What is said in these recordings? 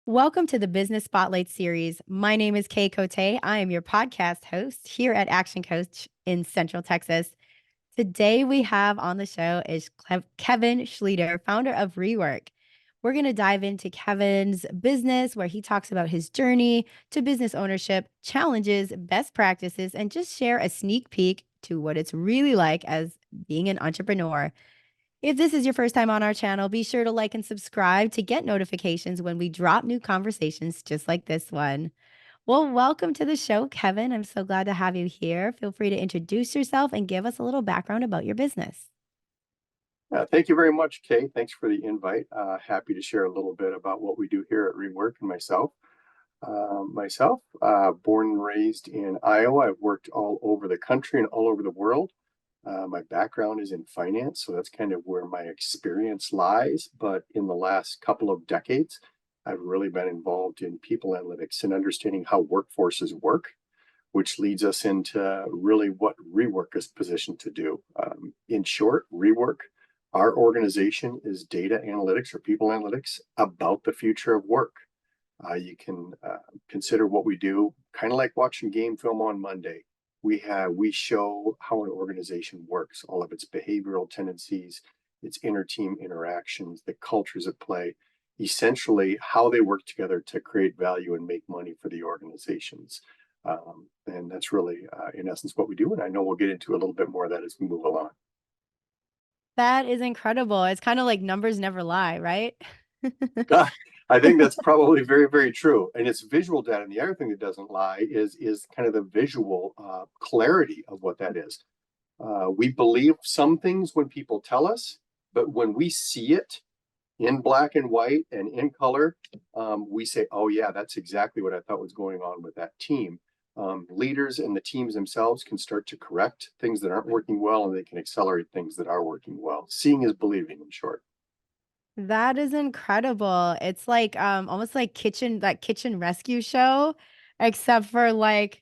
Welcome to the Business Spotlight series. My name is Kay Cote. I am your podcast host here at Action Coach in Central Texas. Today we have on the show is Kevin Schlueter, founder of Rework. We're going to dive into Kevin's business where he talks about his journey to business ownership, challenges, best practices, and just share a sneak peek to what it's really like as being an entrepreneur. If this is your first time on our channel, be sure to like and subscribe to get notifications when we drop new conversations just like this one. Well, welcome to the show, Kevin. I'm so glad to have you here. Feel free to introduce yourself and give us a little background about your business. Thank you very much, Kay. Thanks for the invite. Happy to share a little bit about what we do here at Rework and myself. Born and raised in Iowa. I've worked all over the country and all over the world. My background is in finance, so that's kind of where my experience lies. But in the last couple of decades, I've really been involved in people analytics and understanding how workforces work, which leads us into really what Rework is positioned to do. In short, Rework, our organization is data analytics or people analytics about the future of work. You can consider what we do kind of like watching game film on Monday. We show how an organization works, all of its behavioral tendencies, its inter-team interactions, the cultures at play, essentially how they work together to create value and make money for the organizations. And that's really, in essence, what we do. And I know we'll get into a little bit more of that as we move along. That is incredible. It's kind of like numbers never lie, right? I think that's probably very, very true. And it's visual data. And the other thing that doesn't lie is kind of the visual clarity of what that is. We believe some things when people tell us, but when we see it in black and white and in color, we say, oh, yeah, that's exactly what I thought was going on with that team. Leaders and the teams themselves can start to correct things that aren't working well, and they can accelerate things that are working well. Seeing is believing, in short. That is incredible. It's like almost like kitchen rescue show, except for like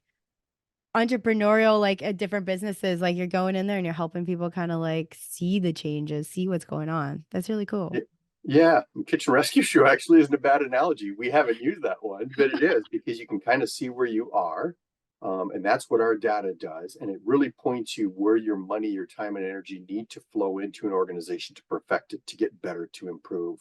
entrepreneurial, like at different businesses. Like you're going in there and you're helping people kind of like see the changes, see what's going on. That's really cool. Yeah, kitchen rescue show actually isn't a bad analogy. We haven't used that one, but it is because you can kind of see where you are. And that's what our data does. And it really points you where your money, your time, and energy need to flow into an organization to perfect it, to get better, to improve.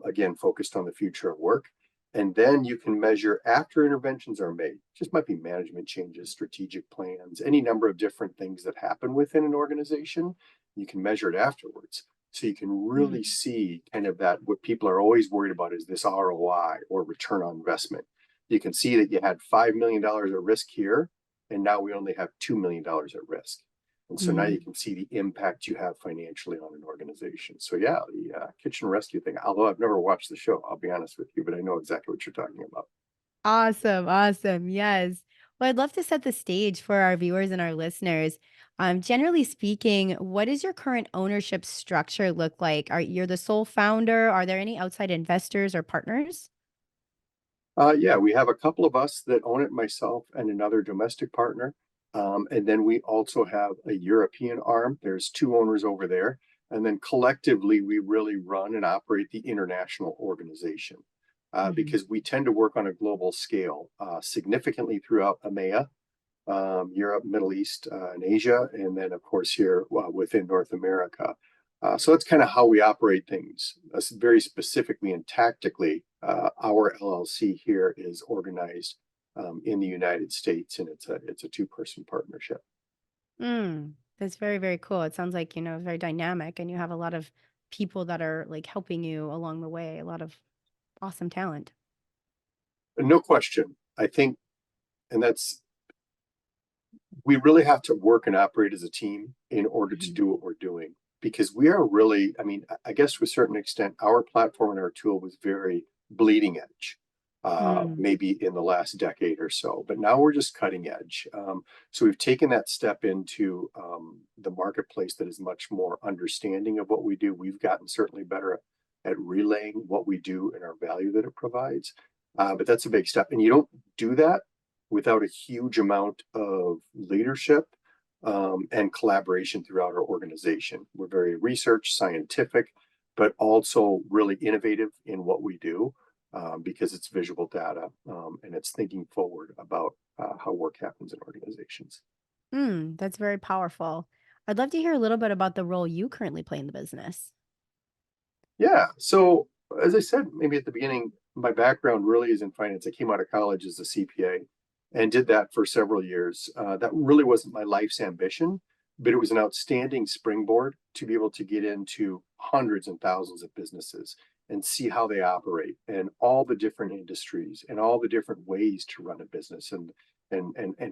Again, focused on the future of work. And then you can measure after interventions are made. Just might be management changes, strategic plans, any number of different things that happen within an organization. You can measure it afterwards. So you can really Mhm. see kind of that what people are always worried about is this ROI or return on investment. You can see that you had $5 million at risk here, and now we only have $2 million at risk. And so now you Mhm. can see the impact you have financially on an organization. So yeah, the kitchen rescue thing, although I've never watched the show, I'll be honest with you, but I know exactly what you're talking about. Awesome. Awesome. Yes. Well, I'd love to set the stage for our viewers and our listeners. Generally speaking, what does your current ownership structure look like? Are you the sole founder? Are there any outside investors or partners? Yeah, we have a couple of us that own it, myself and another domestic partner. And then we also have a European arm. There's two owners over there. And then collectively, we really run and operate the international organization Mhm. because we tend to work on a global scale, significantly throughout EMEA, Europe, Middle East, and Asia, and then, of course, here within North America. So that's kind of how we operate things. Very specifically and tactically, our LLC here is organized in the United States, and it's a two-person partnership. That's very, very cool. It sounds like, very dynamic and you have a lot of people that are like helping you along the way, a lot of awesome talent. No question. I think, and that's we really have to work and operate as a team in order to Mhm. do what we're doing because we are really, I mean, I guess to a certain extent, our platform and our tool was very bleeding edge, Mm. maybe in the last decade or so, but now we're just cutting edge. So we've taken that step into the marketplace that is much more understanding of what we do. We've gotten certainly better at relaying what we do and our value that it provides. But that's a big step. And you don't do that without a huge amount of leadership and collaboration throughout our organization. We're very research scientific, but also really innovative in what we do. because it's visual data, and it's thinking forward about how work happens in organizations. That's very powerful. I'd love to hear a little bit about the role you currently play in the business. Yeah. So, as I said, maybe at the beginning, my background really is in finance. I came out of college as a CPA and did that for several years. That really wasn't my life's ambition, but it was an outstanding springboard to be able to get into hundreds and thousands of businesses and see how they operate and all the different industries and all the different ways to run a business and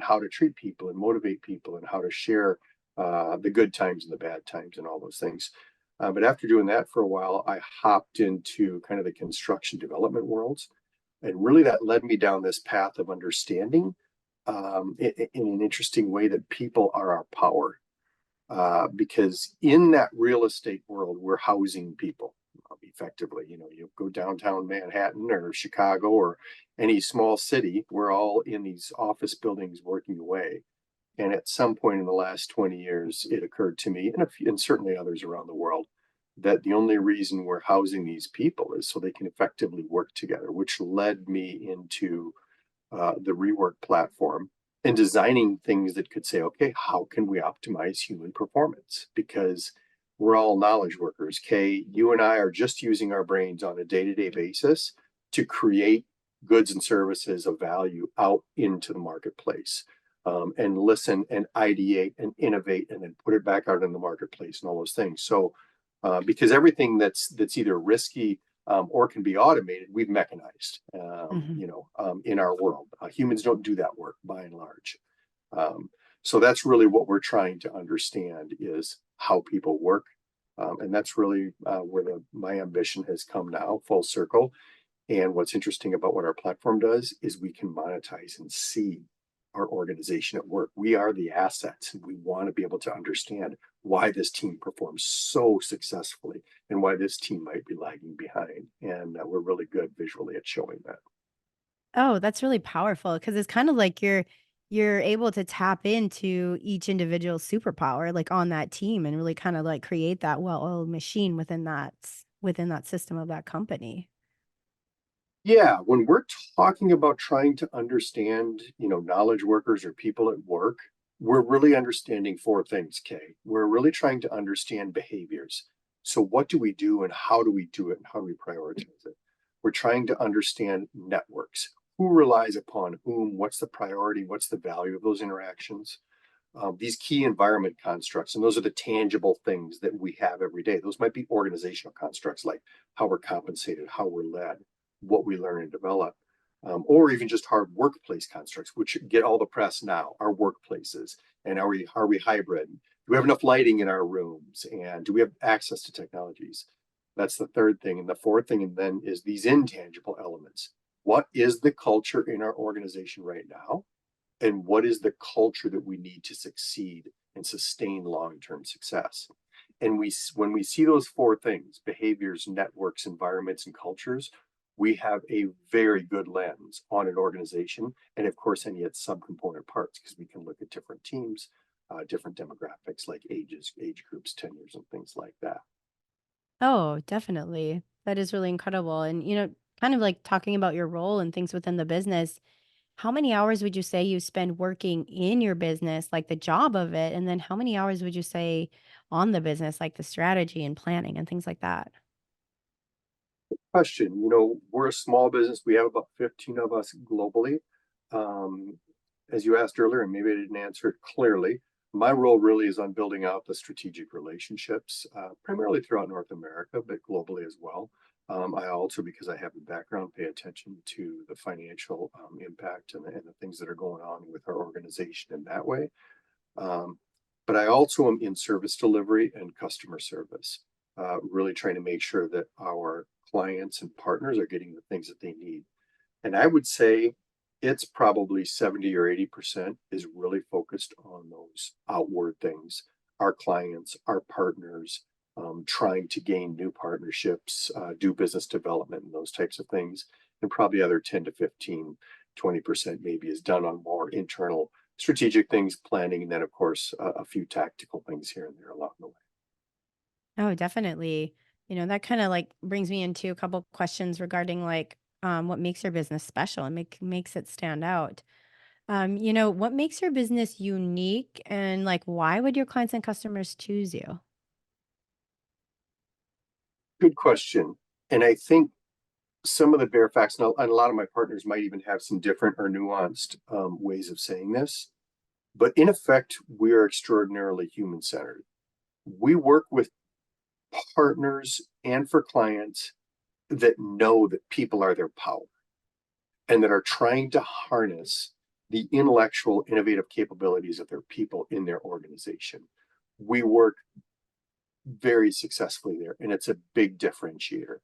how to treat people and motivate people and how to share the good times and the bad times and all those things. But after doing that for a while, I hopped into kind of the construction development worlds. And really that led me down this path of understanding in an interesting way that people are our power. Because in that real estate world, we're housing people effectively. You know, you go downtown Manhattan or Chicago or any small city, we're all in these office buildings working away. And at some point in the last 20 years, it occurred to me, and certainly others around the world, that the only reason we're housing these people is so they can effectively work together, which led me into the Rework platform and designing things that could say, okay, how can we optimize human performance? Because we're all knowledge workers. Kay, you and I are just using our brains on a day to day basis to create goods and services of value out into the marketplace. And listen and ideate and innovate and then put it back out in the marketplace and all those things. So, because everything that's either risky or can be automated, we've mechanized, Mhm. in our world. Humans don't do that work by and large. Um, so that's really what we're trying to understand is how people work. And that's really where my ambition has come now, full circle. And what's interesting about what our platform does is we can monetize and see our organization at work. We are the assets, and we want to be able to understand why this team performs so successfully and why this team might be lagging behind. And we're really good visually at showing that. Oh, that's really powerful because it's kind of like you're able to tap into each individual superpower, like, on that team and really kinda, like, create that well-oiled machine within that system of that company. Yeah, when we're talking about trying to understand, knowledge workers or people at work, we're really understanding four things, Kay. We're really trying to understand behaviors. So, what do we do and how do we do it and how do we prioritize it? We're trying to understand networks. Who relies upon whom? What's the priority? What's the value of those interactions? These key environment constructs, and those are the tangible things that we have every day. Those might be organizational constructs like how we're compensated, how we're led, what we learn and develop, or even just hard workplace constructs, which get all the press now. Our workplaces, and are we hybrid? Do we have enough lighting in our rooms, and do we have access to technologies? That's the third thing, and the fourth thing, and then is these intangible elements. What is the culture in our organization right now? And what is the culture that we need to succeed and sustain long-term success? And when we see those four things, behaviors, networks, environments, and cultures, we have a very good lens on an organization, and of course any its subcomponent parts, because we can look at different teams, different demographics like ages, age groups, tenures, and things like that. Oh, definitely. That is really incredible, and, kind of, like, talking about your role and things within the business, how many hours would you say you spend working in your business, like, the job of it, and then how many hours would you say on the business, like, the strategy and planning and things like that? Question, we're a small business. We have about 15 of us globally. Um, as you asked earlier, and maybe I didn't answer it clearly, my role really is on building out the strategic relationships, primarily throughout North America, but globally as well. I also, because I have a background, pay attention to the financial impact and the things that are going on with our organization in that way. Um, but I also am in service delivery and customer service, really trying to make sure that our clients and partners are getting the things that they need. And I would say it's probably 70 or 80% is really focused on those outward things, our clients, our partners, trying to gain new partnerships, do business development and those types of things. And probably other 10 to 15, 20% maybe is done on more internal strategic things, planning, and then of course a few tactical things here and there along the way. Oh, definitely. That kinda, like, brings me into a couple questions regarding, like, what makes your business special and makes it stand out. What makes your business unique and like why would your clients and customers choose you? Good question. And I think some of the bare facts, and a lot of my partners might even have some different or nuanced ways of saying this, but in effect, we are extraordinarily human centered. We work with partners and for clients that know that people are their power and that are trying to harness the intellectual, innovative capabilities of their people in their organization. We work very successfully there, and it's a big differentiator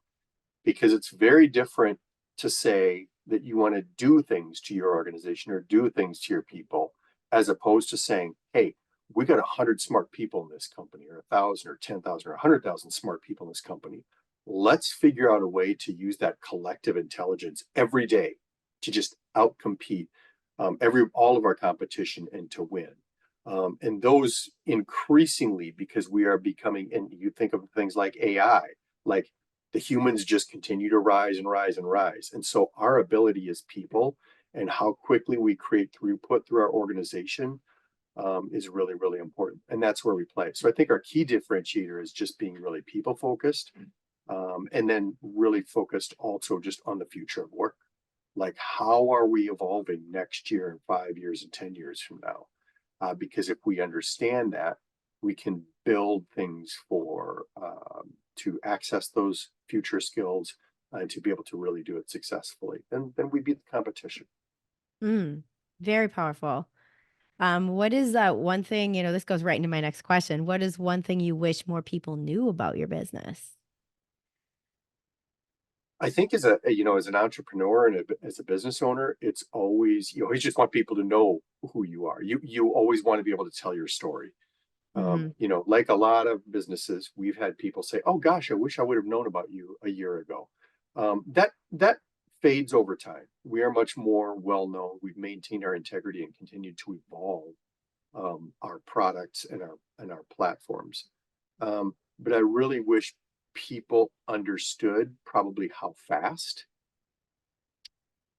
because it's very different to say that you want to do things to your organization or do things to your people, as opposed to saying, hey, we got 100 smart people in this company, or 1,000 or 10,000 or 100,000 smart people in this company. Let's figure out a way to use that collective intelligence every day to just outcompete all of our competition and to win. And those increasingly, because we are becoming, and you think of things like AI, like the humans just continue to rise and rise and rise. And so our ability as people and how quickly we create throughput through our organization is really, really important. And that's where we play. So I think our key differentiator is just being really people focused, and then really focused also just on the future of work. Like, how are we evolving next year and 5 years and 10 years from now? Because if we understand that, we can build things for to access those future skills and to be able to really do it successfully. And then we beat the competition. Mm, very powerful. What is that one thing, this goes right into my next question. What is one thing you wish more people knew about your business? I think as an entrepreneur and as a business owner, it's always you always just want people to know who you are. You always want to be able to tell your story. Mhm. Like a lot of businesses, we've had people say, "Oh gosh, I wish I would have known about you a year ago." That fades over time. We are much more well known. We've maintained our integrity and continued to evolve our products and our platforms. But I really wish people understood probably how fast,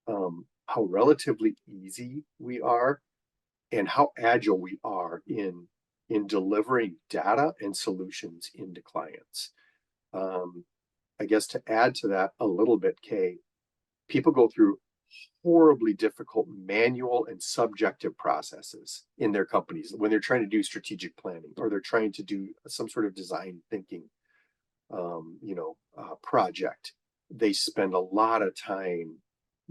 how relatively easy we are, and how agile we are in delivering data and solutions into clients. Um, I guess to add to that a little bit, Kay, people go through horribly difficult manual and subjective processes in their companies when they're trying to do strategic planning or they're trying to do some sort of design thinking project. They spend a lot of time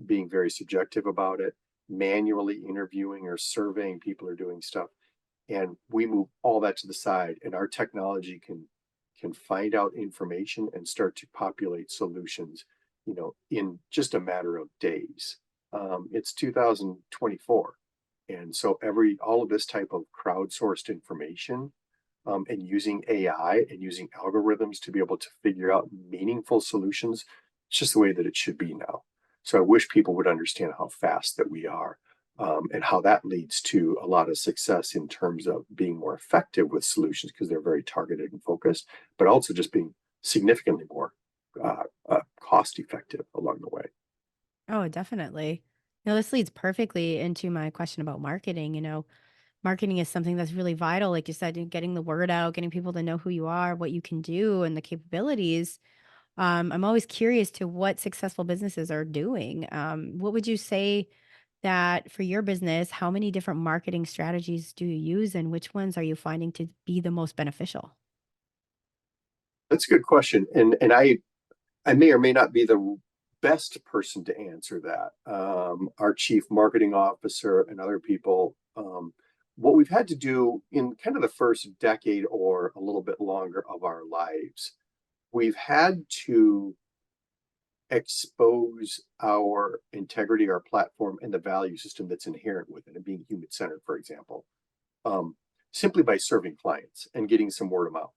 being very subjective about it, manually interviewing or surveying people are doing stuff. And we move all that to the side, and our technology can find out information and start to populate solutions, in just a matter of days. It's 2024, and so all of this type of crowdsourced information and using AI and using algorithms to be able to figure out meaningful solutions. It's just the way that it should be now. So I wish people would understand how fast that we are, and how that leads to a lot of success in terms of being more effective with solutions because they're very targeted and focused, but also just being significantly more cost effective along the way. Oh, definitely. This leads perfectly into my question about marketing. Marketing is something that's really vital, like you said, in getting the word out, getting people to know who you are, what you can do, and the capabilities. I'm always curious to what successful businesses are doing. What would you say that for your business, how many different marketing strategies do you use, and which ones are you finding to be the most beneficial? That's a good question, and I may or may not be the best person to answer that. Our chief marketing officer and other people, what we've had to do in kind of the first decade or a little bit longer of our lives, we've had to expose our integrity, our platform, and the value system that's inherent with it, and being human centered, for example, um, simply by serving clients and getting some word of mouth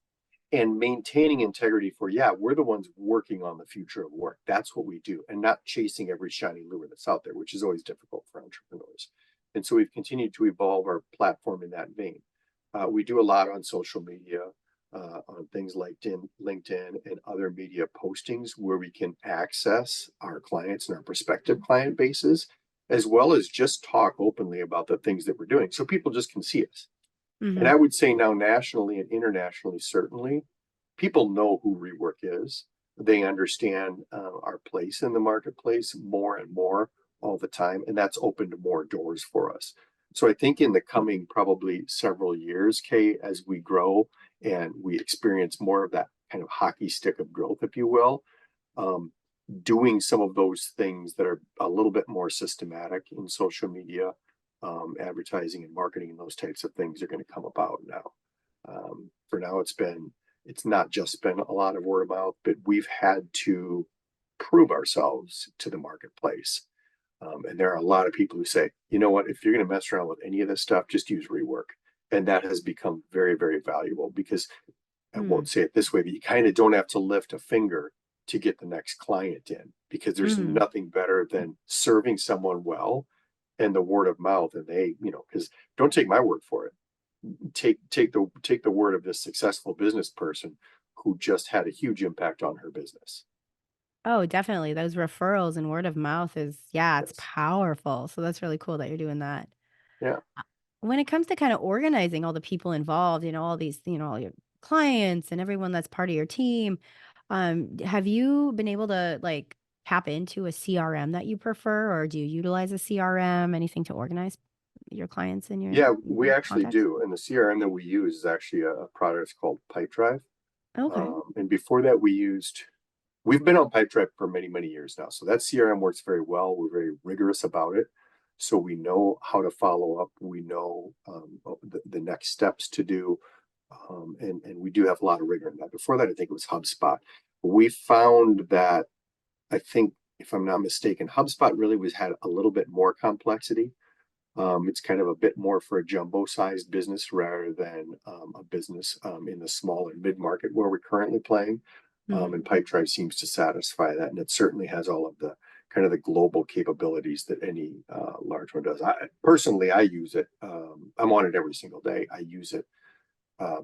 and maintaining integrity for, yeah, we're the ones working on the future of work. That's what we do, and not chasing every shiny lure that's out there, which is always difficult for entrepreneurs. And so we've continued to evolve our platform in that vein. We do a lot on social media. on things like LinkedIn and other media postings where we can access our clients and our prospective client bases, as well as just talk openly about the things that we're doing. So people just can see us. And Hmm. I would say now nationally and internationally, certainly, people know who Rework is. They understand our place in the marketplace more and more all the time, and that's opened more doors for us. So I think in the coming probably several years, Kay, as we grow and we experience more of that kind of hockey stick of growth, if you will, um, doing some of those things that are a little bit more systematic in social media, advertising and marketing and those types of things are going to come about now. For now, it's not just been a lot of word of mouth, but we've had to prove ourselves to the marketplace. And there are a lot of people who say, you know what, if you're going to mess around with any of this stuff, just use Rework. And that has become very, very valuable because I Mm. won't say it this way, but you kind of don't have to lift a finger to get the next client in because there's Mm. nothing better than serving someone well and the word of mouth. And they, because don't take my word for it. Take the word of this successful business person who just had a huge impact on her business. Oh, definitely. Those referrals and word of mouth is, yeah, it's Yes. powerful. So that's really cool that you're doing that. Yeah. When it comes to kind of organizing all the people involved, all these, all your clients and everyone that's part of your team, have you been able to like tap into a CRM that you prefer, or do you utilize a CRM, anything to organize your clients and Yeah, we your actually contacts? do. And the CRM that we use is actually a product called Pipedrive. Okay. And before that, we've been on Pipedrive for many, many years now. So that CRM works very well. We're very rigorous about it. So we know how to follow up. We know the next steps to do. And we do have a lot of rigor in that. Before that, I think it was HubSpot. We found that, I think, if I'm not mistaken, HubSpot really had a little bit more complexity. It's kind of a bit more for a jumbo-sized business rather than a business in the small and mid-market where we're currently playing. Hmm. And Pipedrive seems to satisfy that, and it certainly has all of the kind of the global capabilities that any large one does. I use it. I'm on it every single day. I use it uh,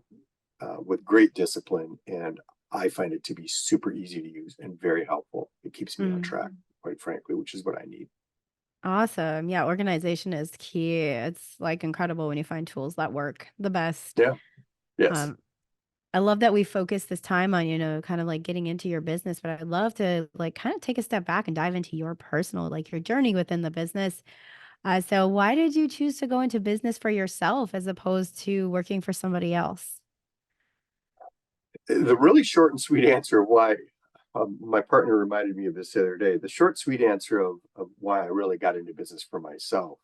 with great discipline, and I find it to be super easy to use and very helpful. It keeps me on Mm. track, quite frankly, which is what I need. Awesome. Yeah, organization is key. It's like incredible when you find tools that work the best. Yeah. Yes. Um, I love that we focus this time on, kind of like getting into your business, but I'd love to like kind of take a step back and dive into your personal, like your journey within the business. So why did you choose to go into business for yourself as opposed to working for somebody else? The really short and sweet answer of why my partner reminded me of this the other day. The short, sweet answer of why I really got into business for myself.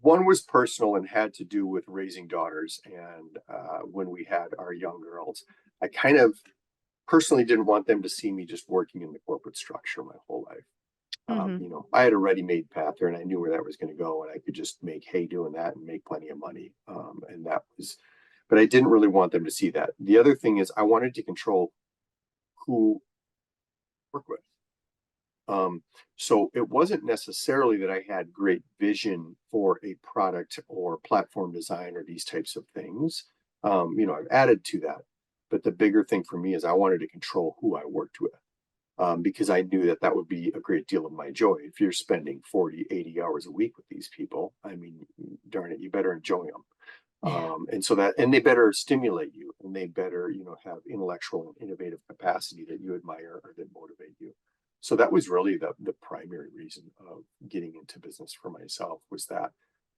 One was personal and had to do with raising daughters. And when we had our young girls, I kind of personally didn't want them to see me just working in the corporate structure my whole life. Mhm. I had a ready-made path there, and I knew where that was going to go, and I could just make hay doing that and make plenty of money. And that was, but I didn't really want them to see that. The other thing is, I wanted to control who I work with. Um, so it wasn't necessarily that I had great vision for a product or platform design or these types of things. I've added to that, but the bigger thing for me is I wanted to control who I worked with. Because I knew that that would be a great deal of my joy. If you're spending 40, 80 hours a week with these people, I mean, darn it, you better enjoy them. Yeah. And they better stimulate you, and they better, have intellectual and innovative capacity that you admire or that motivate you. So that was really the primary reason of getting into business for myself was that.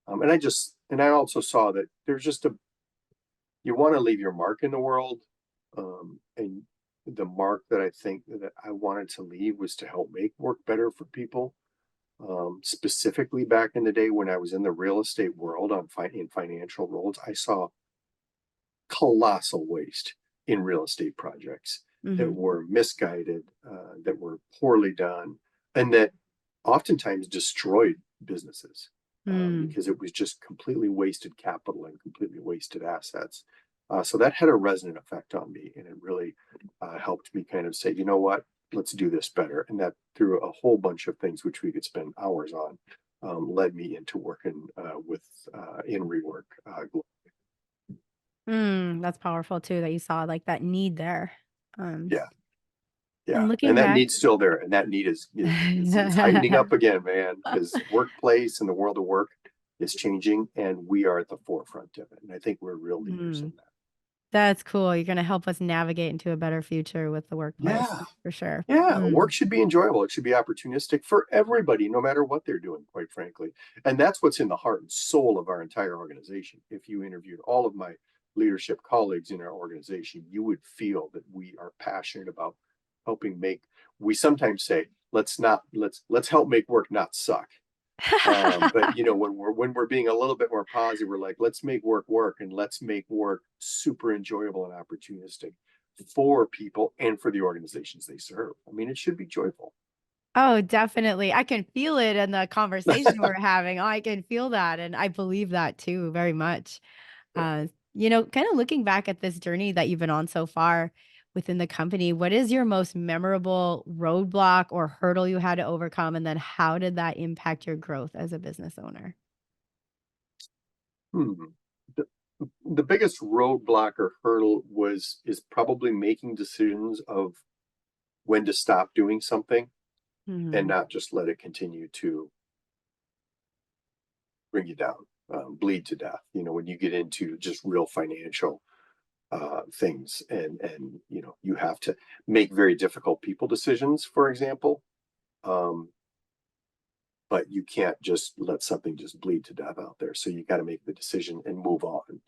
And I also saw that there's just you want to leave your mark in the world. And the mark that I think that I wanted to leave was to help make work better for people. Specifically back in the day when I was in the real estate world in financial roles, I saw colossal waste in real estate projects that Mhm. were misguided, that were poorly done, and that oftentimes destroyed businesses Mm. because it was just completely wasted capital and completely wasted assets. So that had a resonant effect on me, and it really helped me kind of say, you know what, let's do this better. And that through a whole bunch of things, which we could spend hours on, led me into working with in Rework. That's powerful too that you saw like that need there. Um, Yeah, yeah, and and looking that back, need's still there, and that need is heightening up again, man, because workplace and the world of work is changing, and we are at the forefront of it. And I think we're real leaders in mm, that. that's cool. You're going to help us navigate into a better future with the workplace Yeah, for sure. yeah, work should be enjoyable. It should be opportunistic for everybody, no matter what they're doing, quite frankly. And that's what's in the heart and soul of our entire organization. If you interviewed all of my leadership colleagues in our organization, you would feel that we are passionate about helping make, we sometimes say, let's help make work not suck. But when we're being a little bit more positive, we're like, let's make work work, and let's make work super enjoyable and opportunistic for people and for the organizations they serve. I mean, it should be joyful. Oh, definitely. I can feel it in the conversation we're having. I can feel that. And I believe that too, very much. Yeah. Kind of looking back at this journey that you've been on so far within the company, what is your most memorable roadblock or hurdle you had to overcome? And then how did that impact your growth as a business owner? Hmm. The, the biggest roadblock or hurdle is probably making decisions of when to stop doing something and Hmm. not just let it continue to bring you down, bleed to death. When you get into just real financial things, and you have to make very difficult people decisions, for example. Um, but you can't just let something just bleed to death out there. So you got to make the decision and move on.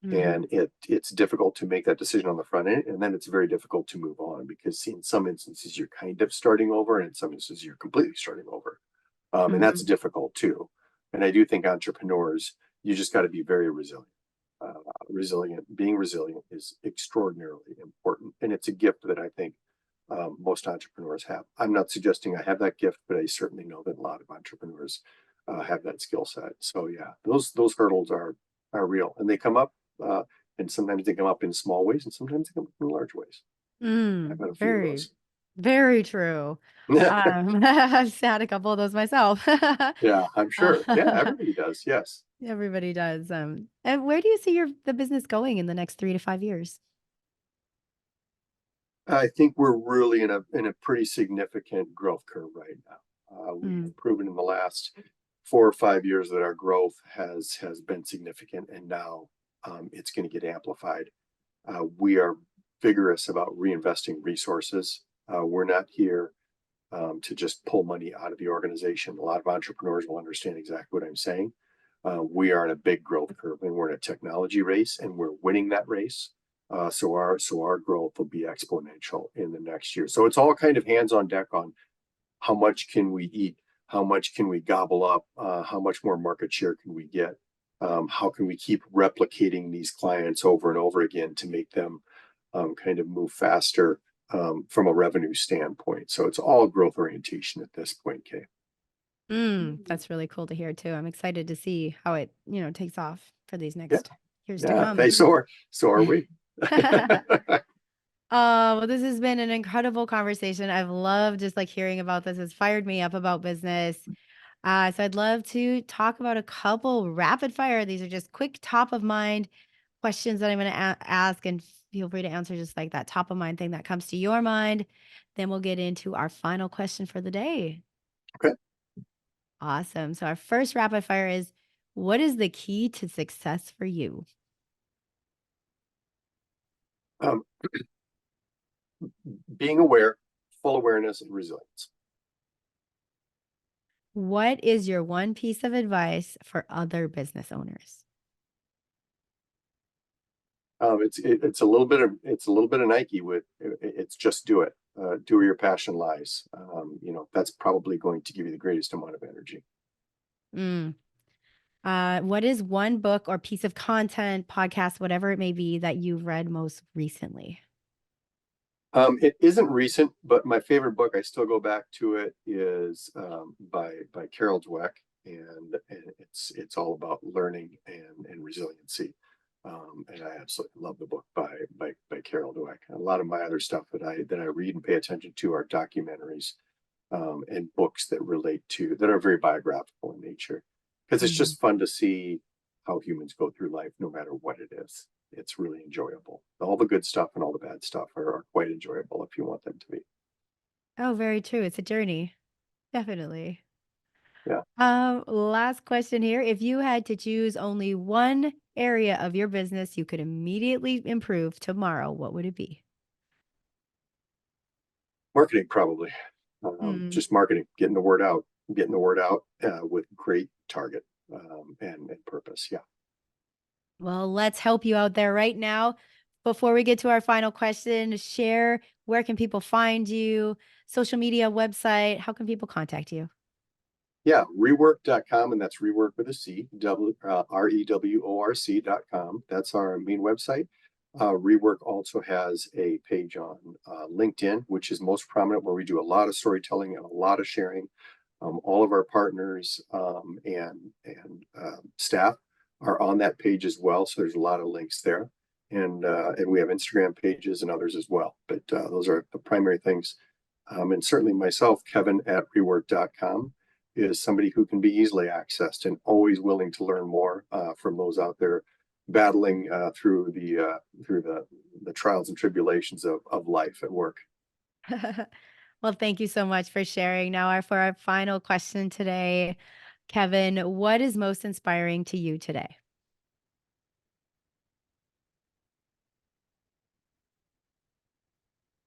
Hmm. And it's difficult to make that decision on the front end, and then it's very difficult to move on because in some instances you're kind of starting over, and in some instances you're completely starting over, and that's Hmm. difficult too. And I do think entrepreneurs, you just got to be very resilient. Being resilient is extraordinarily important, and it's a gift that I think most entrepreneurs have. I'm not suggesting I have that gift, but I certainly know that a lot of entrepreneurs have that skill set. So yeah, those hurdles are real, and they come up, uh, and sometimes they come up in small ways, and sometimes they come up in large ways. I've had a few of Very, those. very true. I've had a couple of those myself. Yeah, I'm sure. Yeah, Uh, everybody does. Yes. Everybody does. And where do you see the business going in the next 3 to 5 years? I think we're really in a pretty significant growth curve right now. We Mm, have proven in the last 4 or 5 years that our growth has been significant, and now it's going to get amplified. We are vigorous about reinvesting resources. We're not here to just pull money out of the organization. A lot of entrepreneurs will understand exactly what I'm saying. We are in a big growth curve, and we're in a technology race, and we're winning that race. So our growth will be exponential in the next year. So it's all kind of hands on deck on how much can we eat, how much can we gobble up, how much more market share can we get, how can we keep replicating these clients over and over again to make them kind of move faster from a revenue standpoint. So it's all growth orientation at this point, Kay. that's really cool to hear too. I'm excited to see how it, takes off for these Yeah, next years to yeah. come. They so are we. Oh, well, this has been an incredible conversation. I've loved just like hearing about this. It's fired me up about business. So I'd love to talk about a couple rapid fire. These are just quick top of mind questions that I'm going to ask, and feel free to answer just like that top of mind thing that comes to your mind. Then we'll get into our final question for the day. Okay. Awesome. So our first rapid fire is, what is the key to success for you? Um, being aware, full awareness, and resilience. What is your one piece of advice for other business owners? It's a little bit of Nike with it's just do it. Do where your passion lies. That's probably going to give you the greatest amount of energy. Mm. What is one book or piece of content, podcast, whatever it may be, that you've read most recently? It isn't recent, but my favorite book, I still go back to it, is by Carol Dweck, and it's all about learning and resiliency. And I absolutely love the book by Carol Dweck. A lot of my other stuff that I read and pay attention to are documentaries and books that relate to that are very biographical in nature, because it's Mhm. just fun to see how humans go through life, no matter what it is. It's really enjoyable. All the good stuff and all the bad stuff are quite enjoyable if you want them to be. Oh, very true. It's a journey. Definitely. Yeah. Last question here. If you had to choose only one area of your business you could immediately improve tomorrow, what would it be? Marketing, probably. Hmm. Just marketing, getting the word out with great target and purpose. Yeah. Well, let's help you out there right now. Before we get to our final question, share where can people find you, social media, website, how can people contact you? Yeah, rework.com, and that's rework with a C, reworc.com. That's our main website. Rework also has a page on LinkedIn, which is most prominent, where we do a lot of storytelling and a lot of sharing. All of our partners and staff are on that page as well, so there's a lot of links there, and we have Instagram pages and others as well. But those are the primary things. And certainly myself, Kevin at rework.com, is somebody who can be easily accessed and always willing to learn more from those out there battling through the trials and tribulations of life at work. Well, thank you so much for sharing. Now, for our final question today, Kevin, what is most inspiring to you today?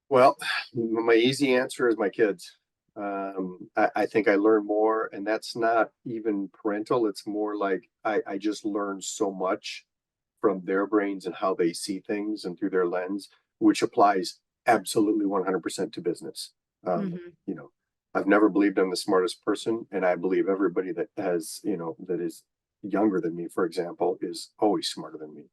Well, my easy answer is my kids. I think I learn more, and that's not even parental. It's more like I just learn so much from their brains and how they see things and through their lens, which applies absolutely 100% to business. Mhm. You know, I've never believed I'm the smartest person, and I believe everybody that that is younger than me, for example, is always smarter than me.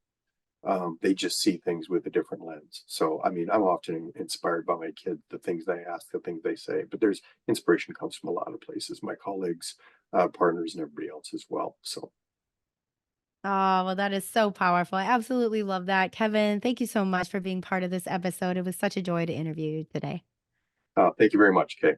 They just see things with a different lens. So, I mean, I'm often inspired by my kids, the things they ask, the things they say, but there's inspiration comes from a lot of places, my colleagues, partners, and everybody else as well. So, Oh, well, that is so powerful. I absolutely love that. Kevin, thank you so much for being part of this episode. It was such a joy to interview you today. thank you very much, Kay.